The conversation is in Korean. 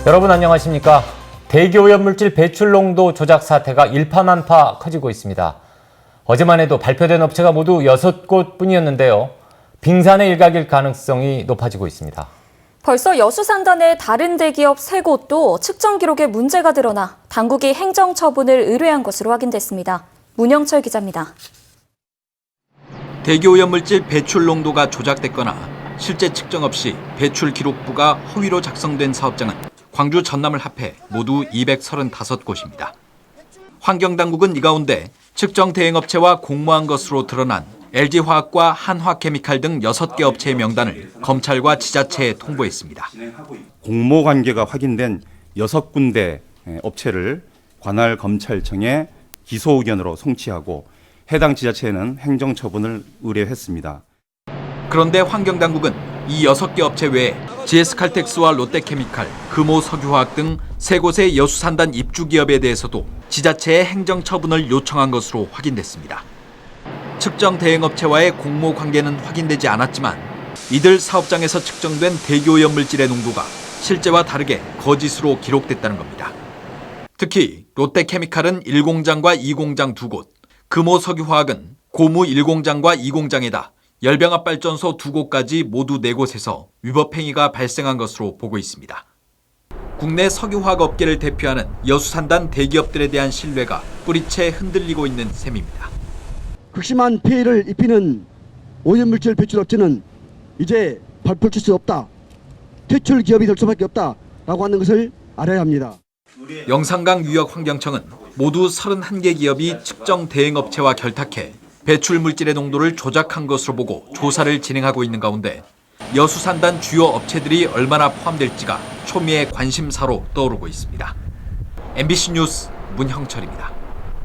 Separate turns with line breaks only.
여러분 안녕하십니까? 대기오염물질 배출 농도 조작 사태가 일파만파 커지고 있습니다. 어제만 해도 발표된 업체가 모두 6곳 뿐이었는데요. 빙산의 일각일 가능성이 높아지고 있습니다.
벌써 여수산단의 다른 대기업 3곳도 측정 기록에 문제가 드러나 당국이 행정처분을 의뢰한 것으로 확인됐습니다. 문영철 기자입니다.
대기오염물질 배출 농도가 조작됐거나 실제 측정 없이 배출 기록부가 허위로 작성된 사업장은 광주 전남을 합해 모두 235곳입니다. 환경당국은 이 가운데 측정 대행업체와 공모한 것으로 드러난 LG화학과 한화케미칼 등 6개 업체의 명단을 검찰과 지자체에 통보했습니다.
공모 관계가 확인된 6군데 업체를 관할 검찰청에 기소 의견으로 송치하고 해당 지자체에는 행정처분을 의뢰했습니다.
그런데 환경당국은 이 6개 업체 외에 GS칼텍스와 롯데케미칼, 금호석유화학 등 3곳의 여수산단 입주기업에 대해서도 지자체의 행정처분을 요청한 것으로 확인됐습니다. 측정 대행업체와의 공모 관계는 확인되지 않았지만 이들 사업장에서 측정된 대기오염 물질의 농도가 실제와 다르게 거짓으로 기록됐다는 겁니다. 특히 롯데케미칼은 1공장과 2공장 2곳, 금호석유화학은 고무 1공장과 2공장에다 열병합발전소 2곳까지 모두 4곳에서 위법행위가 발생한 것으로 보고 있습니다. 국내 석유화학 업계를 대표하는 여수산단 대기업들에 대한 신뢰가 뿌리채 흔들리고 있는 셈입니다.
극심한 피해를 입히는 오염물질 배출업체는 이제 발표칠 수 없다. 퇴출 기업이 될 수밖에 없다라고 하는 것을 알아야 합니다.
영산강 유역환경청은 모두 31개 기업이 측정 대행업체와 결탁해 배출 물질의 농도를 조작한 것으로 보고 조사를 진행하고 있는 가운데 여수산단 주요 업체들이 얼마나 포함될지가 초미의 관심사로 떠오르고 있습니다. MBC 뉴스 문형철입니다.